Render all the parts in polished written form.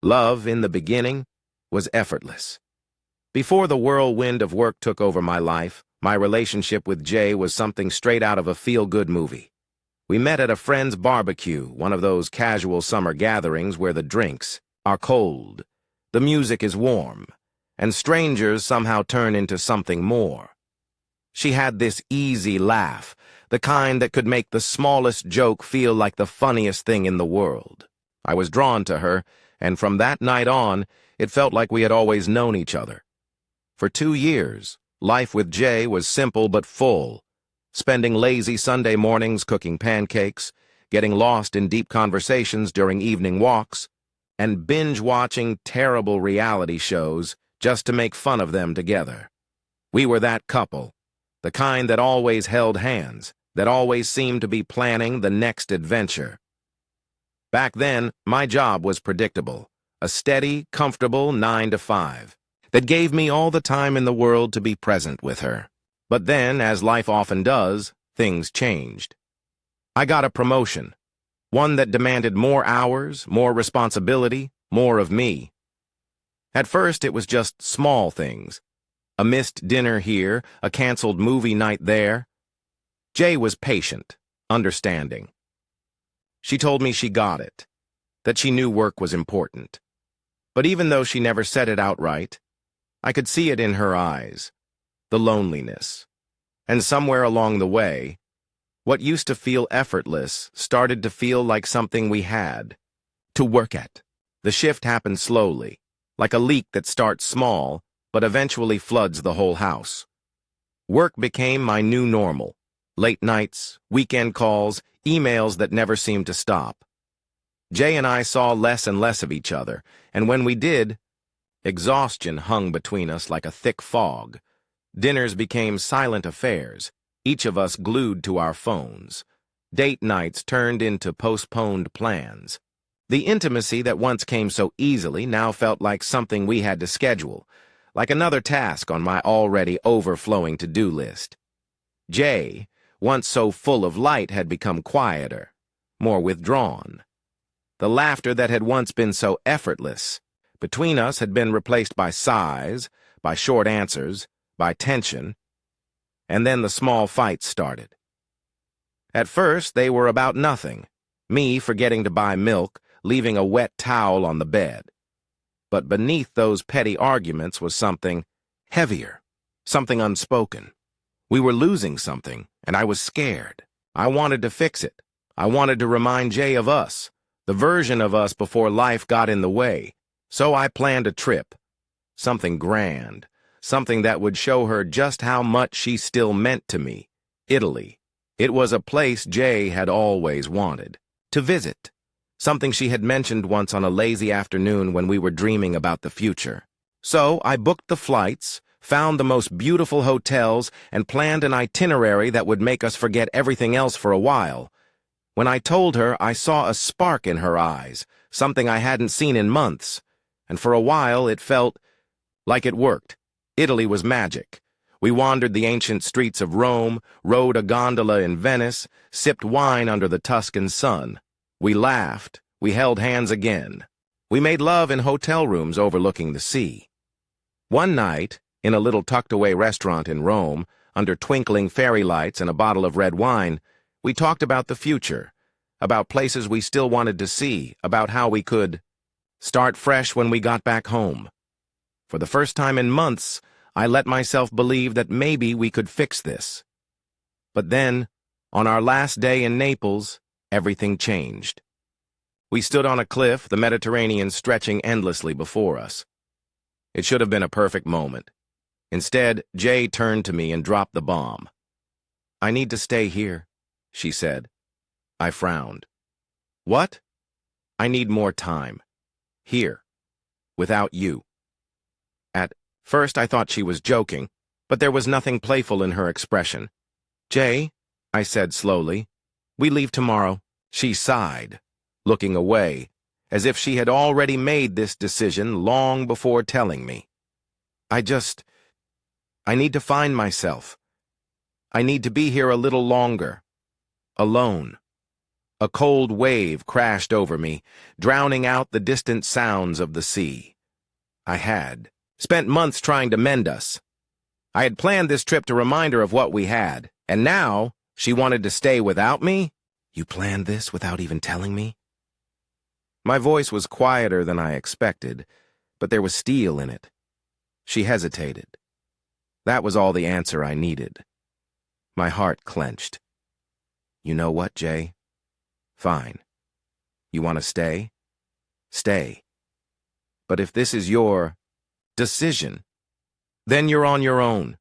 Love, in the beginning, was effortless. Before the whirlwind of work took over my life, my relationship with Jay was something straight out of a feel-good movie. We met at a friend's barbecue, one of those casual summer gatherings where the drinks are cold, the music is warm, and strangers somehow turn into something more. She had this easy laugh, the kind that could make the smallest joke feel like the funniest thing in the world. I was drawn to her, and from that night on, it felt like we had always known each other. For 2 years, life with Jay was simple but full, spending lazy Sunday mornings cooking pancakes, getting lost in deep conversations during evening walks, and binge-watching terrible reality shows just to make fun of them together. We were that couple, the kind that always held hands, that always seemed to be planning the next adventure. Back then, my job was predictable, a steady, comfortable 9 to 5, that gave me all the time in the world to be present with her. But then, as life often does, things changed. I got a promotion, one that demanded more hours, more responsibility, more of me. At first, it was just small things. A missed dinner here, a canceled movie night there. Jay was patient, understanding. She told me she got it, that she knew work was important. But even though she never said it outright, I could see it in her eyes, the loneliness. And somewhere along the way, what used to feel effortless started to feel like something we had to work at. The shift happened slowly, like a leak that starts small, but eventually floods the whole house. Work became my new normal. Late nights, weekend calls, emails that never seemed to stop. Jay and I saw less and less of each other, and when we did, exhaustion hung between us like a thick fog. Dinners became silent affairs, each of us glued to our phones. Date nights turned into postponed plans. The intimacy that once came so easily now felt like something we had to schedule, like another task on my already overflowing to-do list. Jay, once so full of light, had become quieter, more withdrawn. The laughter that had once been so effortless between us had been replaced by sighs, by short answers, by tension, and then the small fights started. At first, they were about nothing, me forgetting to buy milk, leaving a wet towel on the bed. But beneath those petty arguments was something heavier, something unspoken. We were losing something, and I was scared. I wanted to fix it. I wanted to remind Jay of us, the version of us before life got in the way. So I planned a trip, something grand, something that would show her just how much she still meant to me. Italy. It was a place Jay had always wanted to visit, something she had mentioned once on a lazy afternoon when we were dreaming about the future. So I booked the flights, found the most beautiful hotels, and planned an itinerary that would make us forget everything else for a while. When I told her, I saw a spark in her eyes, something I hadn't seen in months, and for a while it felt like it worked. Italy was magic. We wandered the ancient streets of Rome, rode a gondola in Venice, sipped wine under the Tuscan sun. We laughed. We held hands again. We made love in hotel rooms overlooking the sea. One night, in a little tucked-away restaurant in Rome, under twinkling fairy lights and a bottle of red wine, we talked about the future, about places we still wanted to see, about how we could start fresh when we got back home. For the first time in months, I let myself believe that maybe we could fix this. But then, on our last day in Naples, everything changed. We stood on a cliff, the Mediterranean stretching endlessly before us. It should have been a perfect moment. Instead, Jay turned to me and dropped the bomb. "I need to stay here," she said. I frowned. "What?" "I need more time. Here. Without you." At first I thought she was joking, but there was nothing playful in her expression. "Jay," I said slowly, "we leave tomorrow." She sighed, looking away, as if she had already made this decision long before telling me. I need to find myself. I need to be here a little longer. Alone." A cold wave crashed over me, drowning out the distant sounds of the sea. I had spent months trying to mend us. I had planned this trip to remind her of what we had, and now she wanted to stay without me? You planned this without even telling me? My voice was quieter than I expected, but there was steel in it. She hesitated. That was all the answer I needed. My heart clenched. You know what, Jay? Fine. You want to stay? Stay. But if this is your decision, then you're on your own.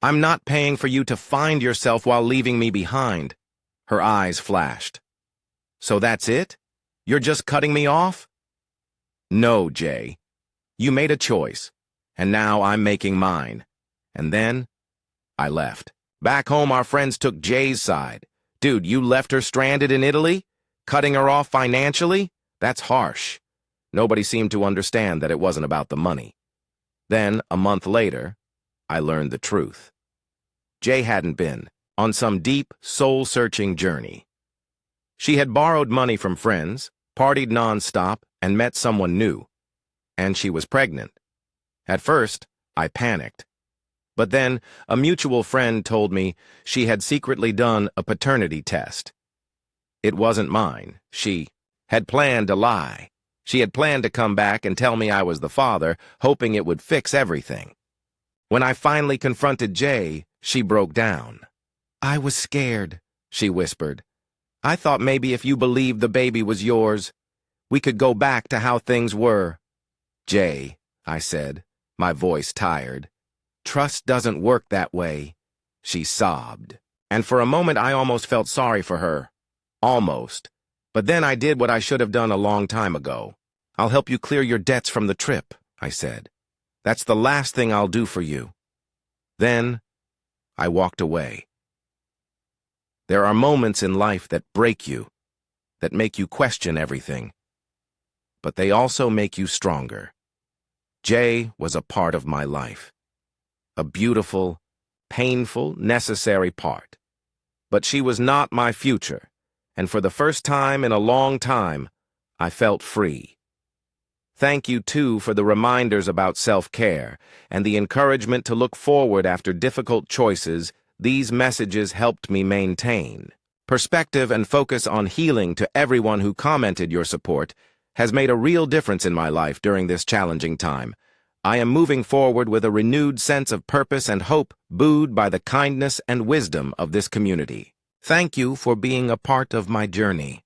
I'm not paying for you to find yourself while leaving me behind. Her eyes flashed. So that's it? You're just cutting me off? No, Jay. You made a choice, and now I'm making mine. And then, I left. Back home, our friends took Jay's side. Dude, you left her stranded in Italy? Cutting her off financially? That's harsh. Nobody seemed to understand that it wasn't about the money. Then, a month later, I learned the truth. Jay hadn't been on some deep, soul-searching journey. She had borrowed money from friends, partied nonstop, and met someone new. And she was pregnant. At first, I panicked. But then, a mutual friend told me she had secretly done a paternity test. It wasn't mine. She had planned to lie. She had planned to come back and tell me I was the father, hoping it would fix everything. When I finally confronted Jay, she broke down. I was scared, she whispered. I thought maybe if you believed the baby was yours, we could go back to how things were. Jay, I said, my voice tired. Trust doesn't work that way. She sobbed. And for a moment I almost felt sorry for her. Almost. But then I did what I should have done a long time ago. I'll help you clear your debts from the trip, I said. That's the last thing I'll do for you. Then I walked away. There are moments in life that break you, that make you question everything. But they also make you stronger. Jay was a part of my life. A beautiful, painful, necessary part. But she was not my future, and for the first time in a long time, I felt free. Thank you, too, for the reminders about self-care and the encouragement to look forward after difficult choices. These messages helped me maintain perspective and focus on healing. To everyone who commented, your support has made a real difference in my life during this challenging time. I am moving forward with a renewed sense of purpose and hope, buoyed by the kindness and wisdom of this community. Thank you for being a part of my journey.